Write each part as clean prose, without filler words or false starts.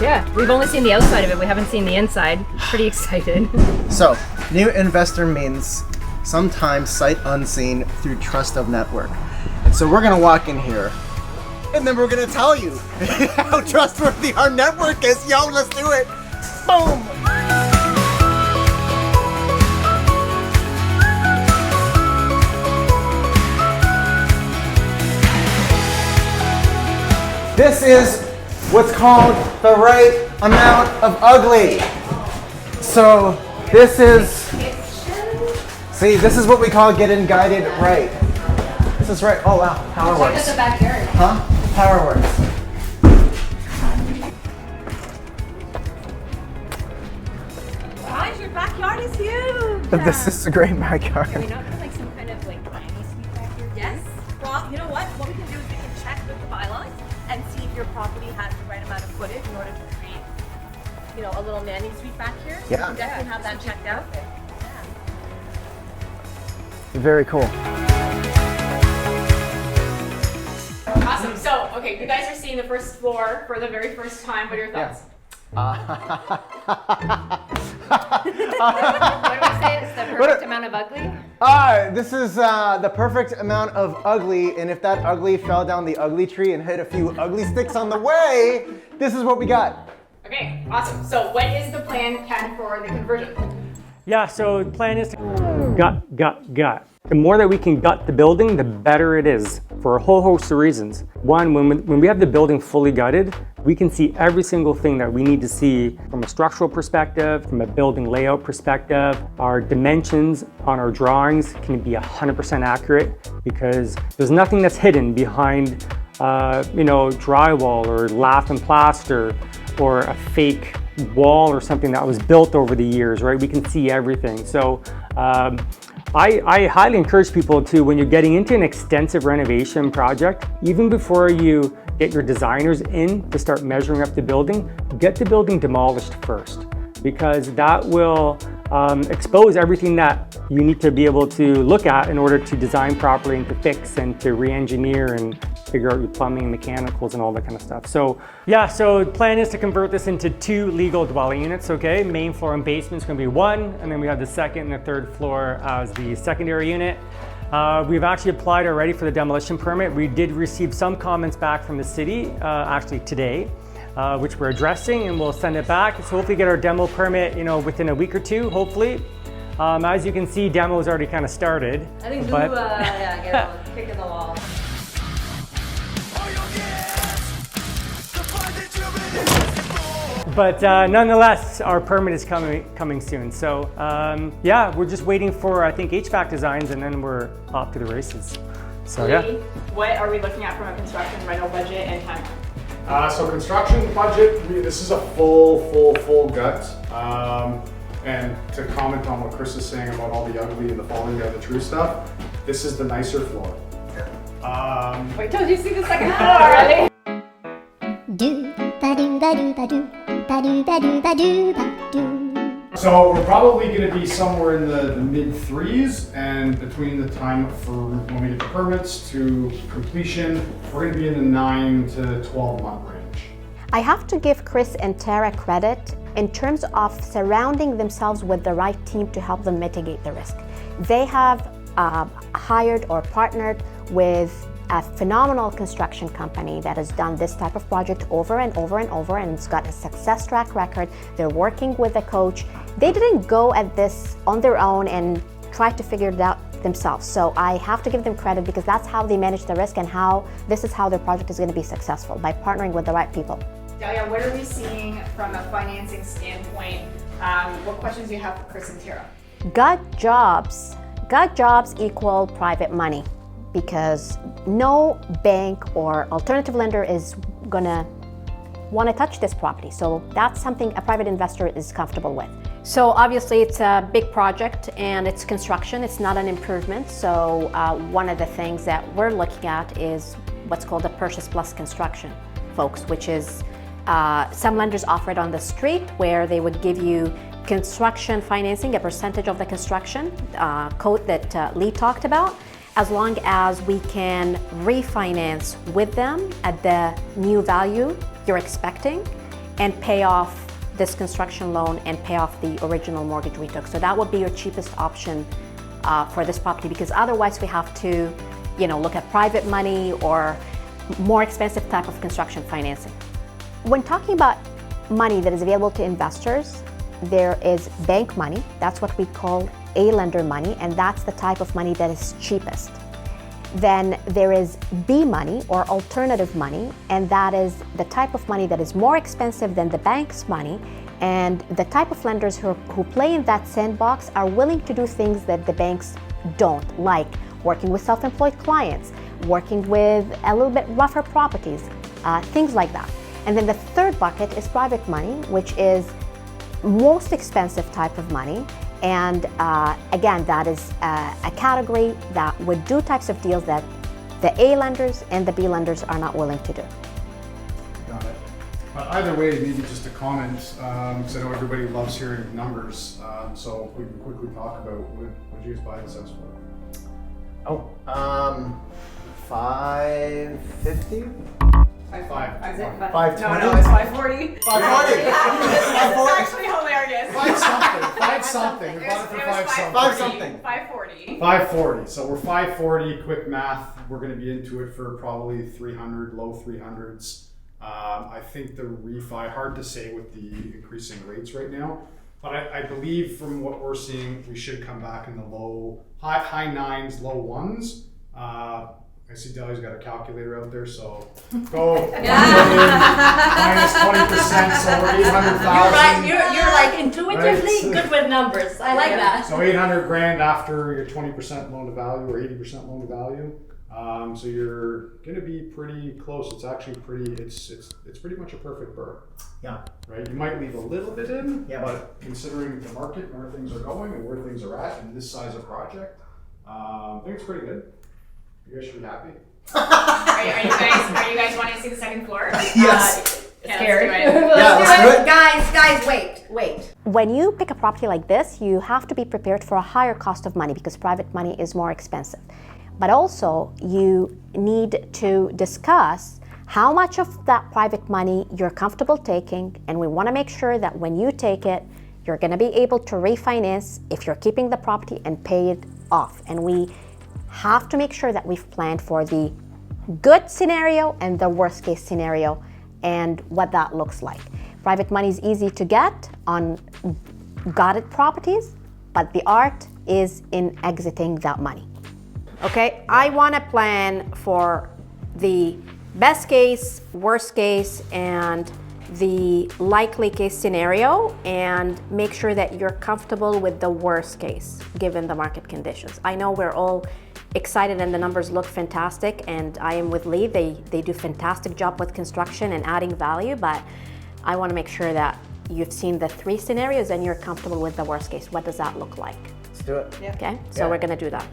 Yeah, we've only seen the outside of it. We haven't seen the inside. Pretty excited. So, new investor means sometimes sight unseen through trust of network. And so we're gonna walk in here and then we're gonna tell you how trustworthy our network is. Yo, let's do it. Boom. This is what's called the right amount of ugly. So this is, see, this is what we call getting guided right. This is right. Oh wow, power works. Check out the backyard. Huh? Power works. Guys, your backyard is huge. This is a great backyard. Can we not put like some kind of like nanny suite back here? Yes. Well, you know what? What we can do is we can check with the bylaws and see if your property has the right amount of footage in order to create, you know, a little nanny suite back here. Yeah. We can definitely have that checked out. Very cool. Awesome. So, okay, you guys are seeing the first floor for the very first time. What are your thoughts? What do we say? It's the perfect amount of ugly? This is the perfect amount of ugly, and if that ugly fell down the ugly tree and hit a few ugly sticks on the way, this is what we got. Okay, awesome. So, what is the plan, Ken, for the conversion? Yeah, so the plan is to gut. The more that we can gut the building, the better it is for a whole host of reasons. One, when we have the building fully gutted, we can see every single thing that we need to see from a structural perspective, from a building layout perspective. Our dimensions on our drawings can be 100% accurate because there's nothing that's hidden behind drywall or lath and plaster or a fake wall or something that was built over the years, right? We can see everything. So I highly encourage people to, when you're getting into an extensive renovation project, even before you get your designers in to start measuring up the building, get the building demolished first, because that will expose everything that you need to be able to look at in order to design properly and to fix and to re-engineer and figure out your plumbing and mechanicals and all that kind of stuff. So yeah, so the plan is to convert this into 2 legal dwelling units, okay? Main floor and basement is gonna be 1, and then we have the second and the third floor as the secondary unit. We've actually applied already for the demolition permit. We did receive some comments back from the city, actually today, which we're addressing, and we'll send it back. So hopefully get our demo permit, within a week or 2, hopefully. As you can see, demo has already kind of started. I think Lou, get a kick in the wall. But nonetheless, our permit is coming soon. So yeah, we're just waiting for, I think, HVAC designs, and then we're off to the races. So yeah. What are we looking at from a construction rental budget and timeline? So construction budget, this is a full gut. And to comment on what Chris is saying about all the ugly and the falling down the true stuff, this is the nicer floor. Wait till you see the second floor already. So we're probably going to be somewhere in the mid 3s, and between the time for when we get the permits to completion, we're going to be in the 9 to 12 month range. I have to give Chris and Tara credit in terms of surrounding themselves with the right team to help them mitigate the risk. They have hired or partnered with a phenomenal construction company that has done this type of project over and over and over, and it's got a success track record. They're working with a coach. They didn't go at this on their own and try to figure it out themselves. So I have to give them credit because that's how they manage the risk, and this is how their project is going to be successful, by partnering with the right people. Dalia, what are we seeing from a financing standpoint? What questions do you have for Chris and Tara? Gut jobs equal private money, because no bank or alternative lender is gonna want to touch this property. So that's something a private investor is comfortable with. So obviously it's a big project and it's construction, it's not an improvement. So one of the things that we're looking at is what's called a purchase plus construction, folks, which is some lenders offer it on the street, where they would give you construction financing, a percentage of the construction code that Lee talked about, as long as we can refinance with them at the new value you're expecting, and pay off this construction loan and pay off the original mortgage we took. So that would be your cheapest option for this property, because otherwise we have to, look at private money or more expensive type of construction financing. When talking about money that is available to investors, there is bank money. That's what we call A lender money, and that's the type of money that is cheapest. Then there is B money, or alternative money, and that is the type of money that is more expensive than the bank's money, and the type of lenders who play in that sandbox are willing to do things that the banks don't, like working with self-employed clients, working with a little bit rougher properties, things like that. And then the third bucket is private money, which is most expensive type of money. And again, that is a category that would do types of deals that the A lenders and the B lenders are not willing to do. Got it. But either way, maybe just a comment, because I know everybody loves hearing numbers. So we can quickly talk about what did you guys buy this house for? Oh, 550? 520. No, 520? it's 540. 540. It's actually hilarious. 5 something. We bought it for 5 something. 5 something. 540. 540. So we're 540. Quick math. We're going to be into it for probably 300, low 300s. I think the refi, hard to say with the increasing rates right now, but I believe from what we're seeing, we should come back in the high 9s, low 1s. I see Dalia's got a calculator out there, so go minus 20%, so we're 800,000. You're like intuitively good with numbers. I like that. So 800 grand after your 20% loan to value or 80% loan to value. So you're gonna be pretty close. It's actually it's pretty much a perfect BRRRR. Yeah. Right? You might leave a little bit in, Yeah. but considering the market and where things are going and where things are at in this size of project, I think it's pretty good. You guys should be happy. Are you guys wanting to see the second floor? Yes. Scary. Let's do it. Guys, wait. When you pick a property like this, you have to be prepared for a higher cost of money because private money is more expensive. But also, you need to discuss how much of that private money you're comfortable taking, and we want to make sure that when you take it, you're going to be able to refinance if you're keeping the property and pay it off. And we have to make sure that we've planned for the good scenario and the worst case scenario and what that looks like. Private money is easy to get on gutted properties, but the art is in exiting that money. Okay, I want to plan for the best case, worst case, and the likely case scenario, and make sure that you're comfortable with the worst case given the market conditions. I know we're all excited and the numbers look fantastic, and I am with Lee. They do fantastic job with construction and adding value, but I want to make sure that you've seen the 3 scenarios and you're comfortable with the worst case. What does that look like? Let's do it. Yeah. Okay, so we're going to do that.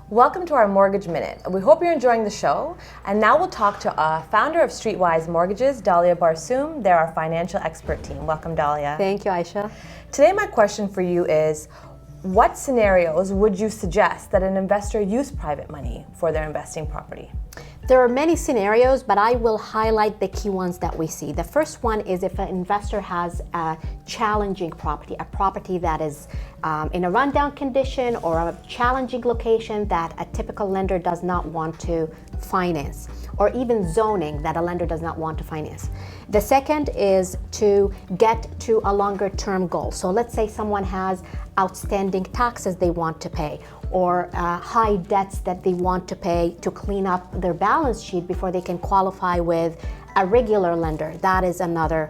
Welcome to our Mortgage Minute. We hope you're enjoying the show. And now we'll talk to founder of Streetwise Mortgages, Dalia Barsoum. They're our financial expert team. Welcome, Dalia. Thank you, Aisha. Today, my question for you is, what scenarios would you suggest that an investor use private money for their investing property? There are many scenarios, but I will highlight the key ones that we see. The first one is if an investor has a challenging property, a property that is in a rundown condition or a challenging location that a typical lender does not want to finance, or even zoning that a lender does not want to finance. The second is to get to a longer term goal. So let's say someone has outstanding taxes they want to pay, or high debts that they want to pay to clean up their balance sheet before they can qualify with a regular lender. That is another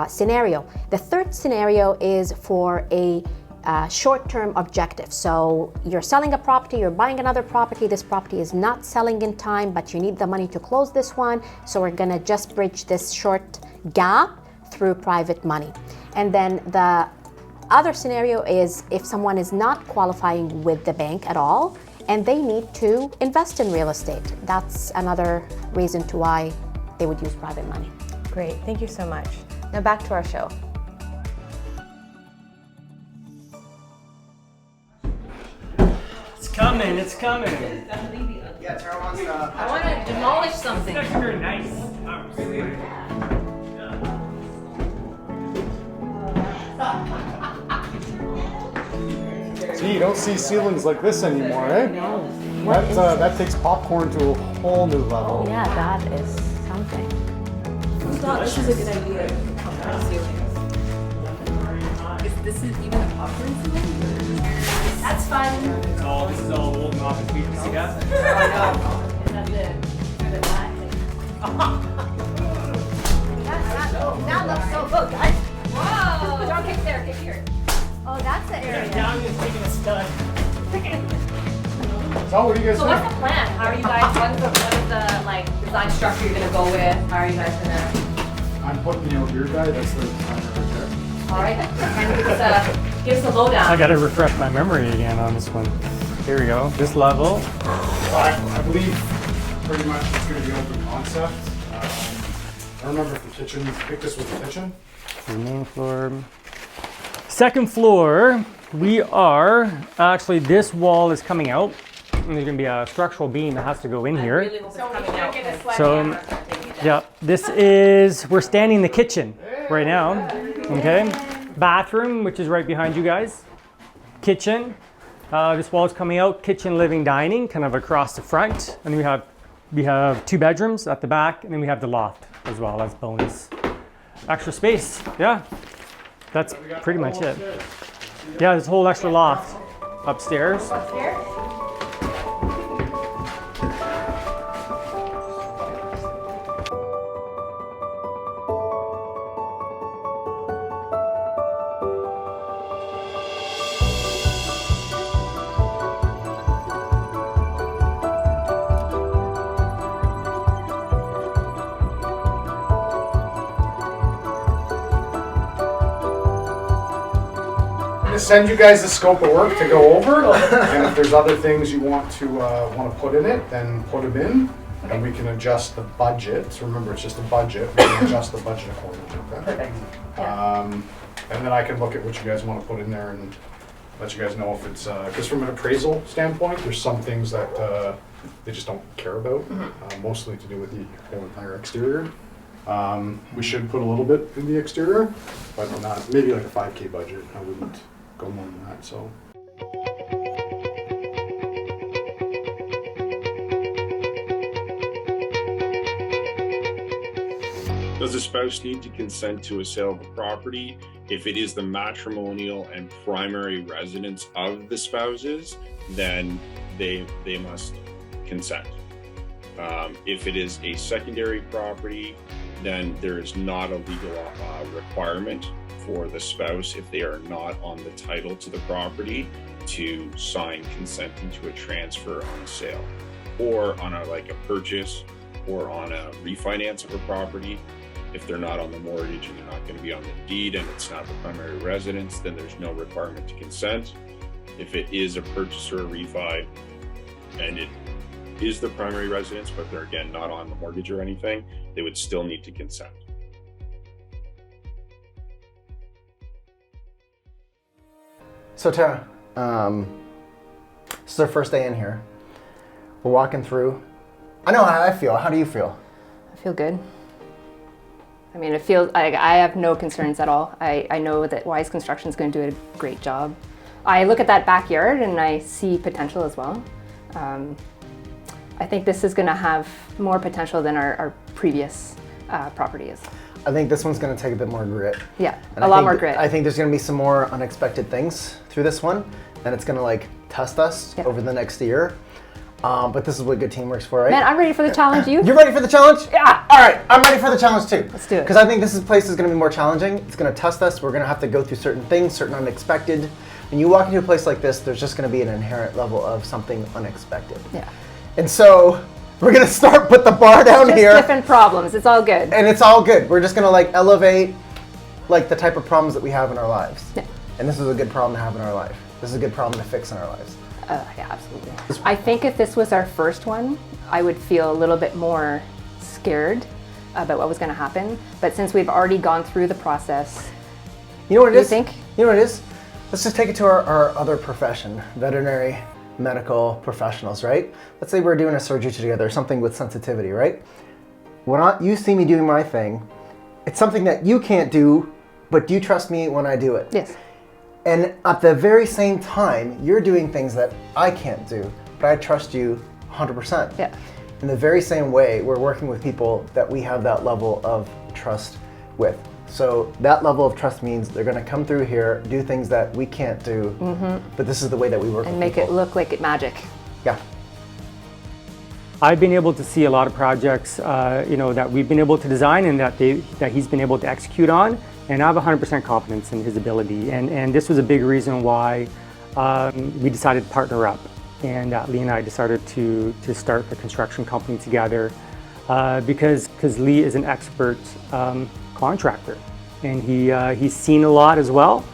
scenario. The third scenario is for a short-term objective. So you're selling a property, you're buying another property, this property is not selling in time, but you need the money to close this one, so we're gonna just bridge this short gap through private money. And then the other scenario is if someone is not qualifying with the bank at all and they need to invest in real estate. That's another reason to why they would use private money. Great, thank you so much. Now back to our show. It's coming. Yeah, Yeah, Tara wants to. I want to demolish something. Very nice. See, you don't see ceilings like this anymore, eh? No. That takes popcorn to a whole new level. Yeah, that is something. This is a good idea. Is this even a popcorn ceiling? That's fun. This is all old office pieces you got. That looks so good, guys. Whoa! Don't kick there, kick here. Oh, that's the area. Down is taking a stud. So what do you guys So think? what's the plan? How are you guys? What is the like design structure you're gonna go with? How are you guys gonna? I'm putting the beer guy, that's the designer right there. All right, kind of give us a lowdown. I gotta refresh my memory again on this one. Here we go. This level. I believe pretty much it's going to be open concept. I remember if the kitchen, I think this was the kitchen. The main floor. Second floor, we are actually, this wall is coming out. And there's gonna be a structural beam that has to go in here. Really hope it's coming out. So, yeah, this is, we're standing in the kitchen right now. Okay, bathroom, which is right behind you guys. Kitchen. This wall is coming out. Kitchen, living, dining, kind of across the front. And then we have 2 bedrooms at the back, and then we have the loft as well as bonus. Extra space, yeah. That's pretty much it. Yeah, this whole extra loft upstairs. Send you guys the scope of work to go over, and if there's other things you want to put in it, then put them in, and we can adjust the budget. So remember, it's just a budget. We can adjust the budget accordingly. Okay? Perfect. And then I can look at what you guys want to put in there and let you guys know if it's because from an appraisal standpoint, there's some things that they just don't care about, mostly to do with the whole entire exterior. We should put a little bit in the exterior, but not maybe like a 5K budget. I wouldn't go more than that. So. Does a spouse need to consent to a sale of a property? If it is the matrimonial and primary residence of the spouses, then they must consent. If it is a secondary property, then there is not a legal requirement for the spouse, if they are not on the title to the property, to sign consenting to a transfer on a sale, or on a purchase, or on a refinance of a property. If they're not on the mortgage and they're not going to be on the deed and it's not the primary residence, then there's no requirement to consent. If it is a purchase or a refi and it is the primary residence, but they're again not on the mortgage or anything, they would still need to consent. So Tara, this is our first day in here. We're walking through. I know how I feel. How do you feel? I feel good. I mean, it feels like I have no concerns at all. I know that Wise Construction is going to do a great job. I look at that backyard and I see potential as well. I think this is going to have more potential than our previous property is. I think this one's going to take a bit more grit. Yeah, And a lot more grit. I think there's going to be some more unexpected things through this one, and it's going to test us over the next year. But this is what good teamwork's for, right? Man, I'm ready for the challenge. You're ready for the challenge? Yeah. All right, I'm ready for the challenge too. Let's do it. Because I think this place is going to be more challenging. It's going to test us. We're going to have to go through certain things, certain unexpected. When you walk into a place like this, there's just going to be an inherent level of something unexpected. Yeah. And so we're going to put the bar down Just here. different problems. It's all good. And it's all good. We're just going to elevate the type of problems that we have in our lives. Yeah. And this is a good problem to have in our life. This is a good problem to fix in our lives. Yeah, absolutely. I think if this was our first one, I would feel a little bit more scared about what was going to happen. But since we've already gone through the process, You know what it you is? think? You know what it is? Let's just take it to our other profession, veterinary medical professionals, right? Let's say we're doing a surgery together, something with sensitivity, right? When you see me doing my thing, it's something that you can't do, but do you trust me when I do it? Yes. And at the very same time, you're doing things that I can't do, but I trust you 100%. Yeah. In the very same way, we're working with people that we have that level of trust with. So that level of trust means they're going to come through here, do things that we can't do, but this is the way that we work And with make people. it look like it magic. Yeah. I've been able to see a lot of projects, that we've been able to design and that he's been able to execute on, and I have 100% confidence in his ability. And this was a big reason why we decided to partner up, and Lee and I decided to start the construction company together because Lee is an expert contractor, and he's seen a lot as well.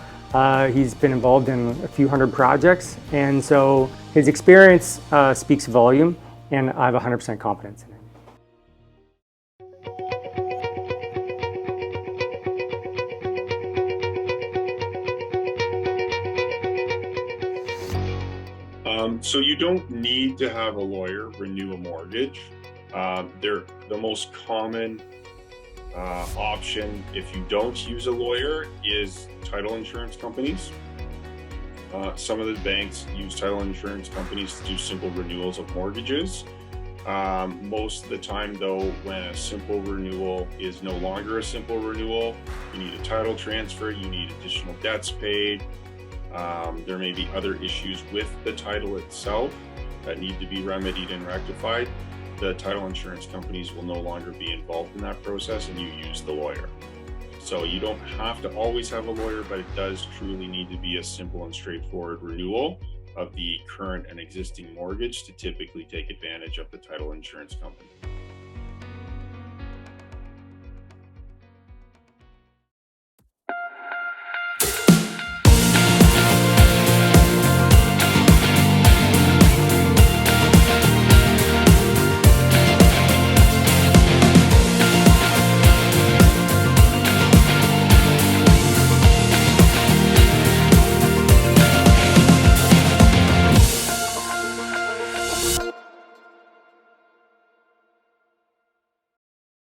He's been involved in a few hundred projects, and so his experience speaks volume, and I have 100% confidence in it. So you don't need to have a lawyer renew a mortgage. The most common option, if you don't use a lawyer, is title insurance companies. Some of the banks use title insurance companies to do simple renewals of mortgages. Most of the time though, when a simple renewal is no longer a simple renewal, you need a title transfer, you need additional debts paid. There may be other issues with the title itself that need to be remedied and rectified. The title insurance companies will no longer be involved in that process, and you use the lawyer. So you don't have to always have a lawyer, but it does truly need to be a simple and straightforward renewal of the current and existing mortgage to typically take advantage of the title insurance company.